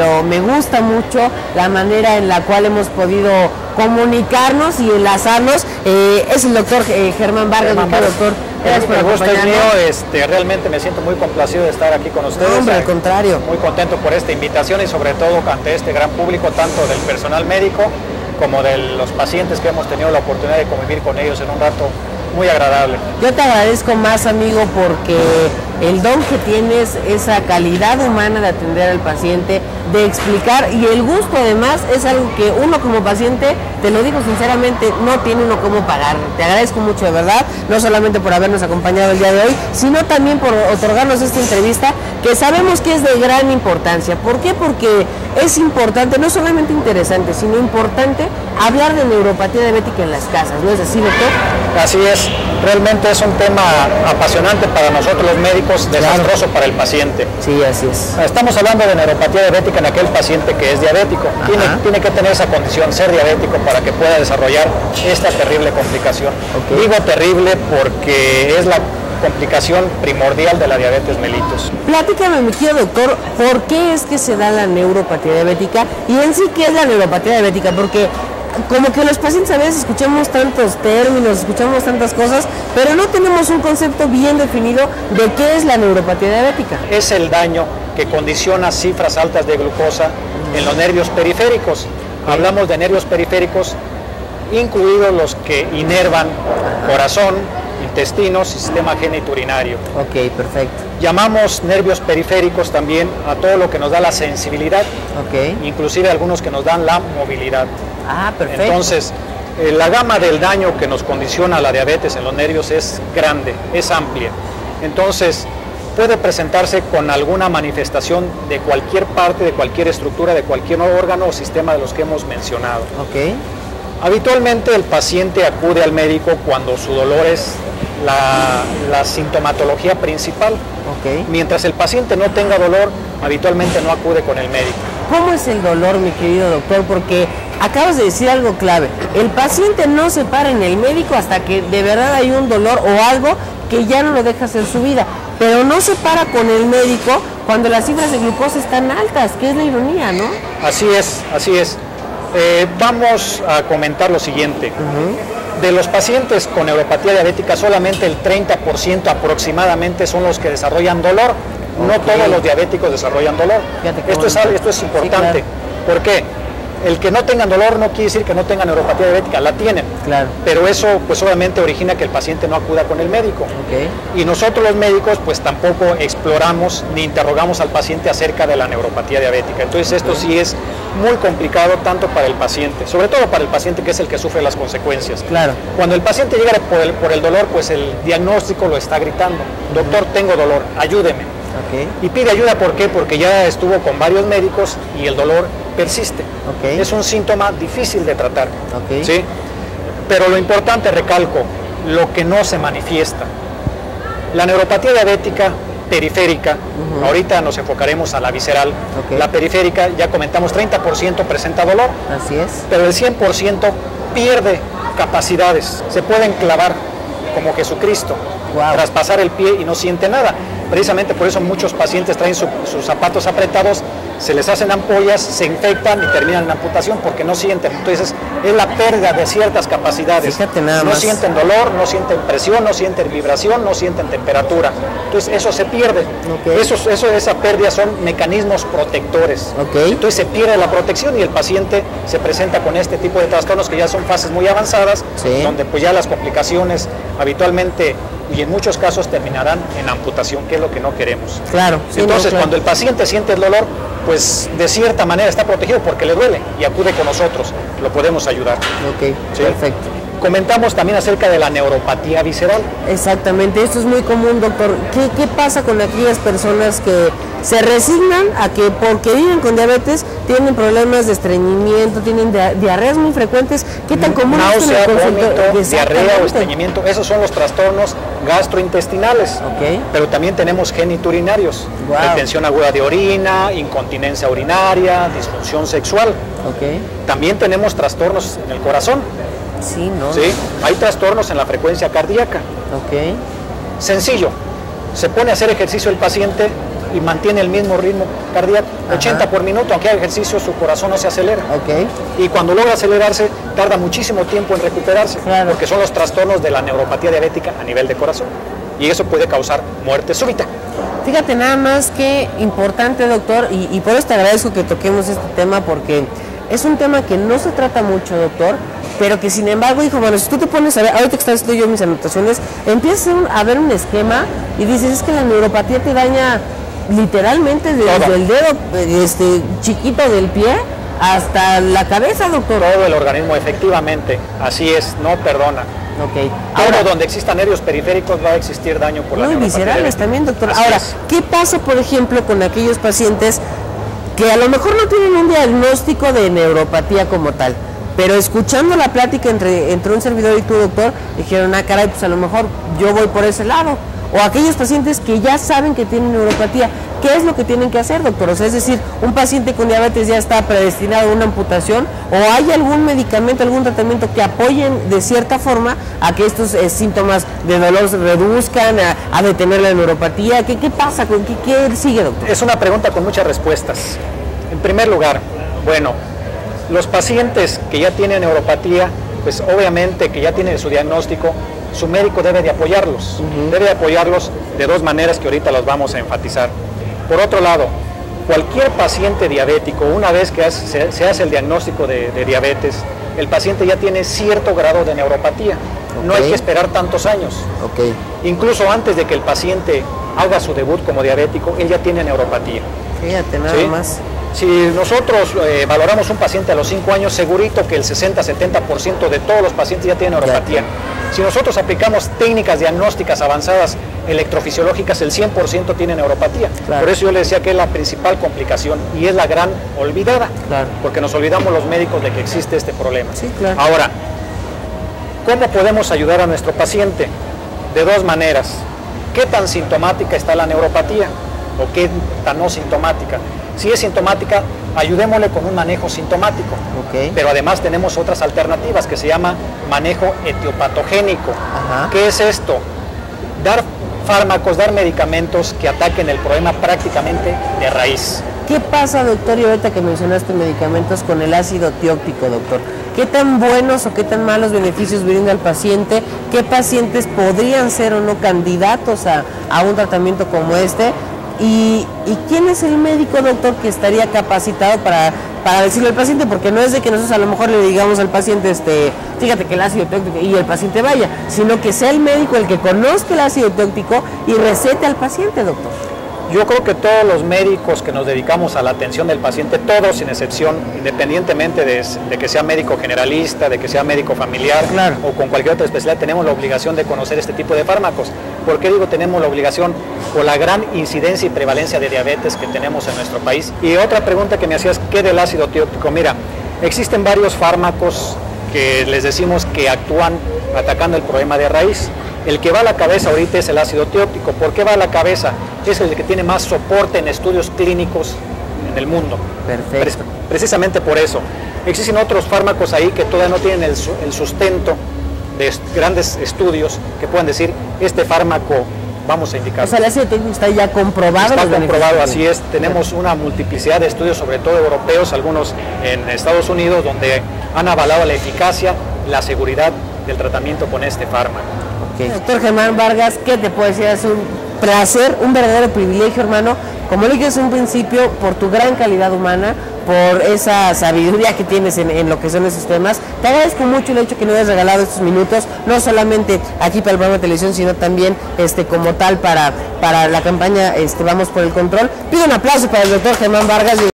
pero me gusta mucho la manera en la cual hemos podido comunicarnos y enlazarnos. Es el doctor Germán Vargas. Doctor, gracias por acompañarnos. El gusto es mío, realmente me siento muy complacido de estar aquí con ustedes. No, hombre, al contrario. Muy contento por esta invitación y sobre todo ante este gran público, tanto del personal médico como de los pacientes que hemos tenido la oportunidad de convivir con ellos en un rato muy agradable. Yo te agradezco más, amigo, porque el don que tienes, esa calidad humana de atender al paciente, de explicar, y el gusto además es algo que uno como paciente, te lo digo sinceramente, no tiene uno cómo pagar. Te agradezco mucho, de verdad, no solamente por habernos acompañado el día de hoy, sino también por otorgarnos esta entrevista, que sabemos que es de gran importancia. ¿Por qué? Porque es importante, no solamente interesante, sino importante hablar de neuropatía diabética en las casas, ¿no es así, doctor? Así es, realmente es un tema apasionante para nosotros los médicos, desastroso para el paciente. Sí, así es. Estamos hablando de neuropatía diabética en aquel paciente que es diabético. Tiene que tener esa condición, ser diabético, para que pueda desarrollar esta terrible complicación. Digo terrible porque es la complicación primordial de la diabetes mellitus. Platícame, mi querido doctor, ¿por qué es que se da la neuropatía diabética? Y en sí, ¿qué es la neuropatía diabética? Porque como que los pacientes a veces escuchamos tantos términos, escuchamos tantas cosas, pero no tenemos un concepto bien definido de qué es la neuropatía diabética. Es el daño que condiciona cifras altas de glucosa en los nervios periféricos. Hablamos de nervios periféricos, incluidos los que inervan corazón, intestinos y sistema genitourinario. Ok, perfecto. Llamamos nervios periféricos también a todo lo que nos da la sensibilidad, inclusive algunos que nos dan la movilidad. Ah, perfecto. Entonces, la gama del daño que nos condiciona la diabetes en los nervios es grande, es amplia. Entonces, puede presentarse con alguna manifestación de cualquier parte, de cualquier estructura, de cualquier órgano o sistema de los que hemos mencionado. Habitualmente el paciente acude al médico cuando su dolor es la sintomatología principal. Mientras el paciente no tenga dolor, habitualmente no acude con el médico. ¿Cómo es el dolor, mi querido doctor? Porque acabas de decir algo clave. El paciente no se para en el médico hasta que de verdad hay un dolor o algo que ya no lo deja hacer su vida. Pero no se para con el médico cuando las cifras de glucosa están altas, que es la ironía, ¿no? Así es, así es. Vamos a comentar lo siguiente. De los pacientes con neuropatía diabética, solamente el 30% aproximadamente son los que desarrollan dolor. No todos los diabéticos desarrollan dolor. Esto es importante. Sí, claro. ¿Por qué? El que no tengan dolor no quiere decir que no tengan neuropatía diabética, la tienen. Claro. Pero eso pues obviamente origina que el paciente no acuda con el médico. Y nosotros los médicos pues tampoco exploramos ni interrogamos al paciente acerca de la neuropatía diabética. Entonces esto sí es muy complicado tanto para el paciente, sobre todo para el paciente que es el que sufre las consecuencias. Claro. Cuando el paciente llega por el dolor, pues el diagnóstico lo está gritando. Doctor, tengo dolor, ayúdeme. Y pide ayuda, ¿por qué? Porque ya estuvo con varios médicos y el dolor persiste. Es un síntoma difícil de tratar. ¿Sí? Pero lo importante, recalco, lo que no se manifiesta. La neuropatía diabética periférica, ahorita nos enfocaremos a la visceral, la periférica, ya comentamos, 30% presenta dolor. Así es. Pero el 100% pierde capacidades, se pueden clavar como Jesucristo, traspasar el pie y no siente nada. Precisamente por eso muchos pacientes traen sus zapatos apretados, se les hacen ampollas, se infectan y terminan en amputación porque no sienten. Entonces es la pérdida de ciertas capacidades. Fíjate nada no más. Sienten dolor, no sienten presión, no sienten vibración, no sienten temperatura. Entonces eso se pierde. Esa pérdida son mecanismos protectores. Entonces se pierde la protección y el paciente se presenta con este tipo de trastornos que ya son fases muy avanzadas, donde pues ya las complicaciones habitualmente y en muchos casos terminarán en amputación, que es lo que no queremos. Claro. Entonces, cuando el paciente siente el dolor, pues de cierta manera está protegido porque le duele y acude con nosotros, lo podemos ayudar. Perfecto. Comentamos también acerca de la neuropatía visceral. Exactamente, esto es muy común, doctor. ¿Qué pasa con aquellas personas que se resignan a que porque viven con diabetes tienen problemas de estreñimiento, tienen diarreas muy frecuentes? ¿Qué tan común es náusea, vómito, diarrea o estreñimiento? Esos son los trastornos gastrointestinales. Pero también tenemos geniturinarios, retención aguda de orina, incontinencia urinaria, disfunción sexual. También tenemos trastornos en el corazón. Sí, hay trastornos en la frecuencia cardíaca. Sencillo, se pone a hacer ejercicio el paciente, y mantiene el mismo ritmo cardíaco, 80 por minuto, aunque haga ejercicio, su corazón no se acelera. Y cuando logra acelerarse, tarda muchísimo tiempo en recuperarse, porque son los trastornos de la neuropatía diabética a nivel de corazón. Y eso puede causar muerte súbita. Fíjate nada más que importante, doctor, y por eso te agradezco que toquemos este tema, porque es un tema que no se trata mucho, doctor, pero que sin embargo, hijo, bueno, si tú te pones a ver, ahorita que estás haciendo yo mis anotaciones, empiezas a ver un esquema y dices, es que la neuropatía te daña literalmente desde el dedo chiquito del pie hasta la cabeza, doctor. Todo el organismo, efectivamente, así es, no perdona. Ahora, donde existan nervios periféricos va a existir daño por la neuropatía. Viscerales también, doctor. Ahora, ¿qué pasa, por ejemplo, con aquellos pacientes que a lo mejor no tienen un diagnóstico de neuropatía como tal, pero escuchando la plática entre un servidor y tu doctor, dijeron, ah, caray, pues a lo mejor yo voy por ese lado? O aquellos pacientes que ya saben que tienen neuropatía, ¿qué es lo que tienen que hacer, doctor? O sea, es decir, un paciente con diabetes ya está predestinado a una amputación, o hay algún medicamento, algún tratamiento que apoyen de cierta forma a que estos síntomas de dolor se reduzcan, a detener la neuropatía. ¿Qué pasa? ¿Qué sigue, doctor? Es una pregunta con muchas respuestas. En primer lugar, bueno, los pacientes que ya tienen neuropatía, pues obviamente que ya tienen su diagnóstico, su médico debe de apoyarlos. Debe de apoyarlos de dos maneras que ahorita los vamos a enfatizar. Por otro lado, cualquier paciente diabético, una vez que se hace el diagnóstico de diabetes, el paciente ya tiene cierto grado de neuropatía. No hay que esperar tantos años. Incluso antes de que el paciente haga su debut como diabético, él ya tiene neuropatía. Fíjate, nada más. Si nosotros valoramos un paciente a los 5 años, segurito que el 60-70% de todos los pacientes ya tienen neuropatía. Si nosotros aplicamos técnicas diagnósticas avanzadas electrofisiológicas, el 100% tiene neuropatía. Por eso yo le decía que es la principal complicación y es la gran olvidada, porque nos olvidamos los médicos de que existe este problema. Ahora, ¿cómo podemos ayudar a nuestro paciente? De dos maneras. ¿Qué tan sintomática está la neuropatía o qué tan no sintomática? Si es sintomática, ayudémosle con un manejo sintomático, pero además tenemos otras alternativas que se llama manejo etiopatogénico. ¿Qué es esto? Dar fármacos, dar medicamentos que ataquen el problema prácticamente de raíz. ¿Qué pasa, doctor, y ahorita que mencionaste medicamentos, con el ácido tióptico, doctor? ¿Qué tan buenos o qué tan malos beneficios brinda al paciente? ¿Qué pacientes podrían ser o no candidatos a un tratamiento como este? ¿Y quién es el médico, doctor, que estaría capacitado para decirle al paciente? Porque no es de que nosotros a lo mejor le digamos al paciente, fíjate que el ácido tióptico, y el paciente vaya, sino que sea el médico el que conozca el ácido tióptico y recete al paciente, doctor. Yo creo que todos los médicos que nos dedicamos a la atención del paciente, todos sin excepción, independientemente de que sea médico generalista, de que sea médico familiar o con cualquier otra especialidad, tenemos la obligación de conocer este tipo de fármacos. ¿Por qué digo tenemos la obligación? Por la gran incidencia y prevalencia de diabetes que tenemos en nuestro país. Y otra pregunta que me hacías, ¿qué del ácido tióptico? Mira, existen varios fármacos que les decimos que actúan atacando el problema de raíz. El que va a la cabeza ahorita es el ácido tióptico. ¿Por qué va a la cabeza? Es el que tiene más soporte en estudios clínicos en el mundo. Perfecto. Precisamente por eso. Existen otros fármacos ahí que todavía no tienen el sustento de grandes estudios que puedan decir, este fármaco vamos a indicar. O sea, el ácido tióptico está ya comprobado. Está comprobado, así es. Tenemos una multiplicidad de estudios, sobre todo europeos, algunos en Estados Unidos, donde han avalado la eficacia, la seguridad del tratamiento con este fármaco. Doctor Germán Vargas, ¿qué te puedo decir? Es un placer, un verdadero privilegio, hermano. Como le dije desde un principio, por tu gran calidad humana, por esa sabiduría que tienes en lo que son esos temas. Te agradezco mucho el hecho que nos hayas regalado estos minutos, no solamente aquí para el programa de televisión, sino también como tal para la campaña Vamos por el Control. Pido un aplauso para el doctor Germán Vargas.